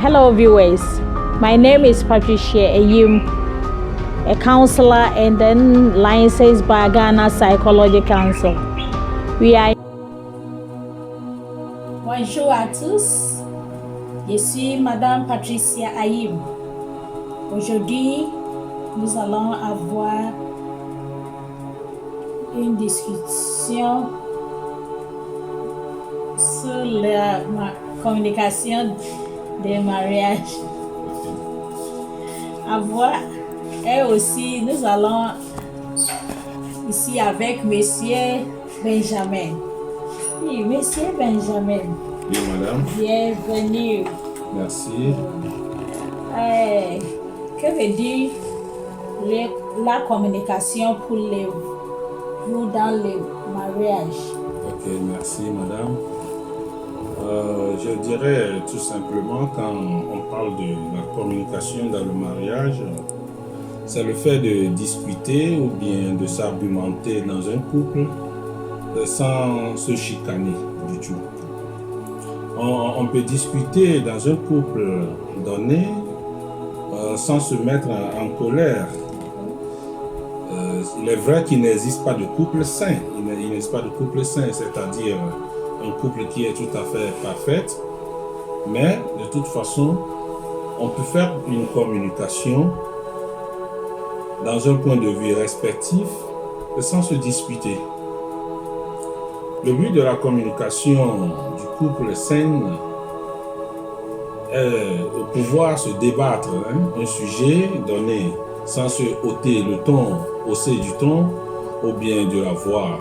Hello viewers, my name is Patricia Ayim, a counselor and then licensed by Ghana Psychology Council. We are... Bonjour à tous, je suis Madame Patricia Ayim. Aujourd'hui, nous allons avoir une discussion sur la communication des mariages. Et aussi, nous allons ici avec Monsieur Benjamin. Oui, Monsieur Benjamin. Oui, madame. Bienvenue. Merci. Que veut dire la communication pour vous dans le mariage? Ok, merci, madame. Je dirais tout simplement, quand on parle de la communication dans le mariage, c'est le fait de discuter ou bien de s'argumenter dans un couple sans se chicaner du tout. On peut discuter dans un couple donné sans se mettre en colère. Il est vrai qu'il n'existe pas de couple sain. Il n'existe pas de couple sain, c'est-à-dire un couple qui est tout à fait parfait. Mais de toute façon, on peut faire une communication dans un point de vue respectif sans se disputer. Le but de la communication du couple sain est de pouvoir se débattre un sujet donné sans se hausser du ton ou bien de la voix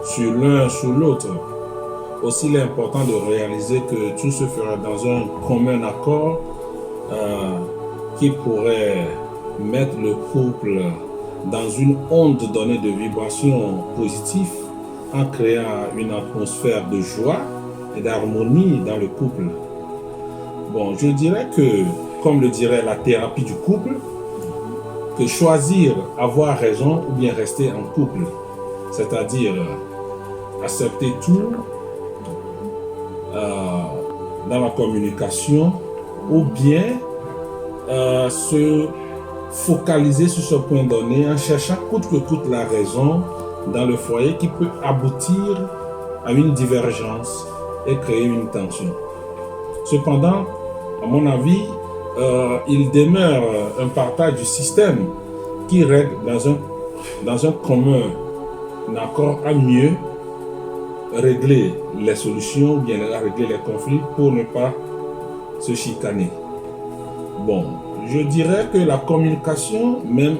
sur l'un sur l'autre. Aussi, il est important de réaliser que tout se fera dans un commun accord qui pourrait mettre le couple dans une onde donnée de vibrations positives en créant une atmosphère de joie et d'harmonie dans le couple. Bon, je dirais que, comme le dirait la thérapie du couple, que choisir avoir raison ou bien rester en couple, c'est-à-dire accepter tout dans la communication ou bien se focaliser sur ce point donné en cherchant coûte que coûte la raison dans le foyer qui peut aboutir à une divergence et créer une tension. Cependant, à mon avis, il demeure un partage du système qui règle dans un commun accord à mieux régler les solutions ou bien régler les conflits pour ne pas se chicaner. Bon, je dirais que la communication, même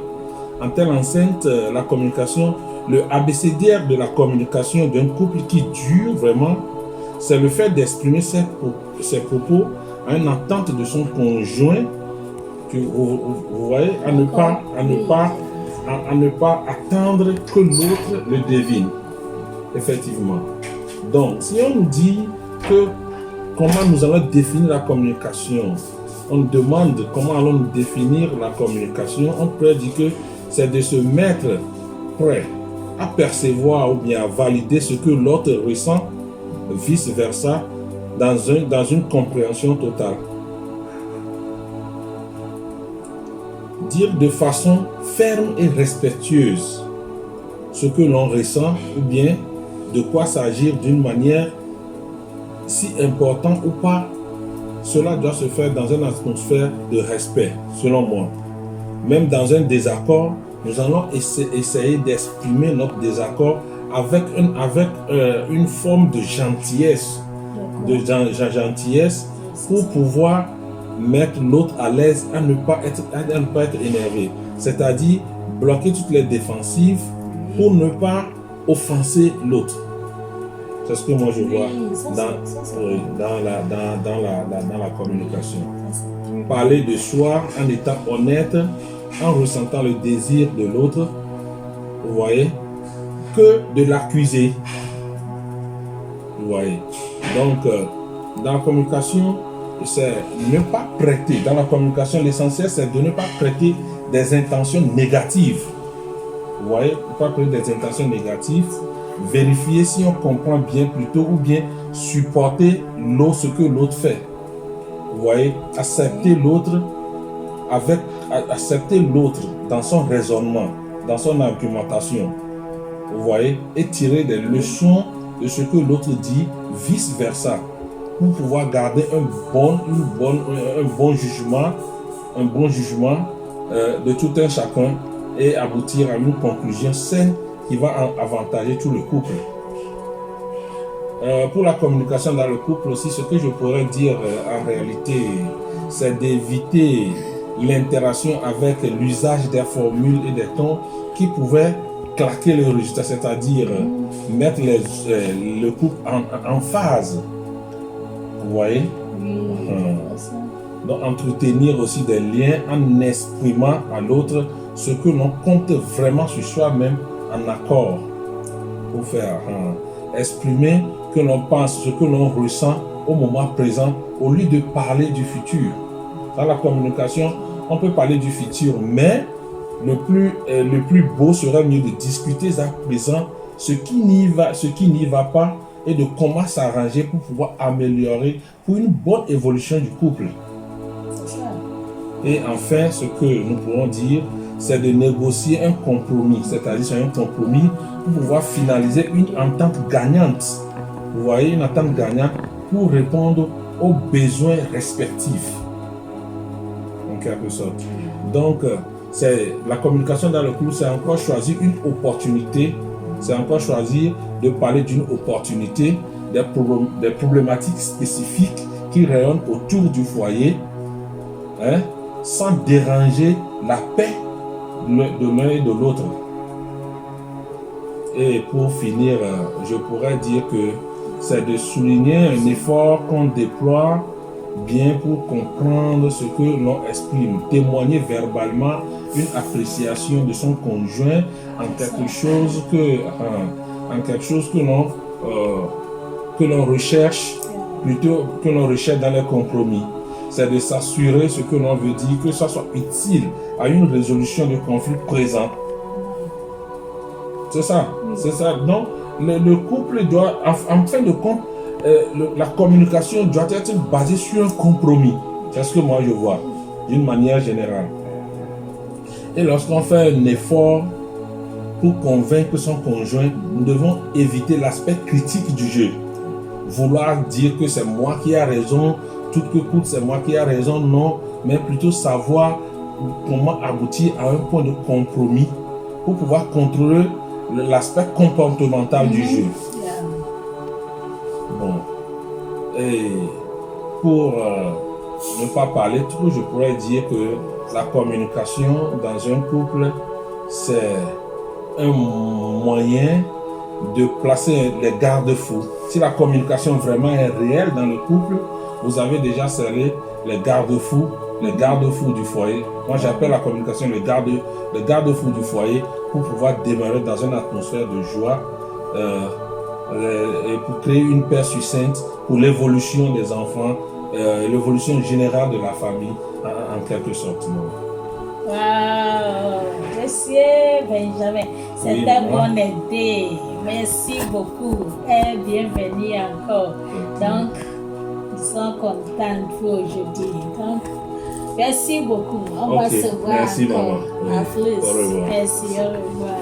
en telle enceinte, la communication, le abécédaire de la communication d'un couple qui dure vraiment, c'est le fait d'exprimer ses propos à une attente de son conjoint, vous voyez, à ne pas attendre que l'autre le devine. Effectivement. Donc, si on nous dit que comment nous allons définir la communication, on demande comment allons-nous définir la communication, on peut dire que c'est de se mettre prêt à percevoir ou bien à valider ce que l'autre ressent, vice-versa, dans une compréhension totale. Dire de façon ferme et respectueuse ce que l'on ressent ou bien de quoi s'agir d'une manière si importante ou pas, cela doit se faire dans une atmosphère de respect, selon moi. Même dans un désaccord, nous allons essayer d'exprimer notre désaccord avec une forme de gentillesse, pour pouvoir mettre l'autre à l'aise à ne pas être énervé. C'est-à-dire bloquer toutes les défensives pour ne pas offenser l'autre. C'est ce que moi je vois dans la communication. Parler de soi en étant honnête, en ressentant le désir de l'autre, vous voyez, que de l'accuser. Vous voyez. Donc, dans la communication, c'est ne pas prêter. Dans la communication, l'essentiel, c'est de ne pas prêter des intentions négatives. Vous voyez, ne pas prêter des intentions négatives. Vérifier si on comprend bien plutôt ou bien supporter ce que l'autre fait. Vous voyez, accepter l'autre accepter l'autre dans son raisonnement, dans son argumentation. Vous voyez, et tirer des leçons de ce que l'autre dit, vice versa, pour pouvoir garder un bon jugement de tout un chacun et aboutir à une conclusion saine qui va avantager tout le couple. Pour la communication dans le couple aussi, ce que je pourrais dire en réalité, c'est d'éviter l'interaction avec l'usage des formules et des tons qui pouvaient claquer le résultat, c'est-à-dire mettre le couple en phase. Vous voyez? Donc entretenir aussi des liens en exprimant à l'autre ce que l'on compte vraiment sur soi-même en accord pour faire exprimer que l'on pense, ce que l'on ressent au moment présent au lieu de parler du futur. Dans la communication, on peut parler du futur, mais le plus beau serait mieux de discuter à présent ce qui n'y va pas et de comment s'arranger pour pouvoir améliorer pour une bonne évolution du couple. Et enfin, ce que nous pourrons dire, c'est de négocier un compromis, c'est-à-dire un compromis pour pouvoir finaliser une entente gagnante. Vous voyez, une entente gagnante pour répondre aux besoins respectifs, en quelque sorte. Donc, c'est la communication dans le couple, c'est encore choisir une opportunité, c'est encore choisir de parler d'une opportunité, des problématiques spécifiques qui rayonnent autour du foyer, sans déranger la paix de l'un et de l'autre. Et pour finir, je pourrais dire que c'est de souligner un effort qu'on déploie bien pour comprendre ce que l'on exprime, témoigner verbalement une appréciation de son conjoint en quelque chose que l'on recherche, plutôt que l'on recherche dans les compromis. C'est de s'assurer ce que l'on veut dire, que ça soit utile à une résolution de conflit présent. C'est ça, c'est ça. Donc, le couple doit, en fin de compte, la communication doit être basée sur un compromis. C'est ce que moi je vois, d'une manière générale. Et lorsqu'on fait un effort pour convaincre son conjoint, nous devons éviter l'aspect critique du jeu. Vouloir dire que c'est moi qui ai raison, tout que coûte, c'est moi qui ai raison, non, mais plutôt savoir comment aboutir à un point de compromis pour pouvoir contrôler l'aspect comportemental du jeu. Bon. Et pour ne pas parler trop, je pourrais dire que la communication dans un couple, c'est un moyen de placer les garde-fous. Si la communication vraiment est réelle dans le couple, vous avez déjà scellé les garde-fous du foyer. Moi, j'appelle la communication les garde-fous du foyer pour pouvoir démarrer dans une atmosphère de joie et pour créer une paix succincte pour l'évolution des enfants, l'évolution générale de la famille, en quelque sorte. Wow, monsieur Benjamin, c'était bon idée. Merci beaucoup et bienvenue encore. Donc, nous sommes contents pour aujourd'hui. Donc, merci beaucoup. On va se voir merci, encore. Maman. À plus. Au revoir. Merci, au revoir.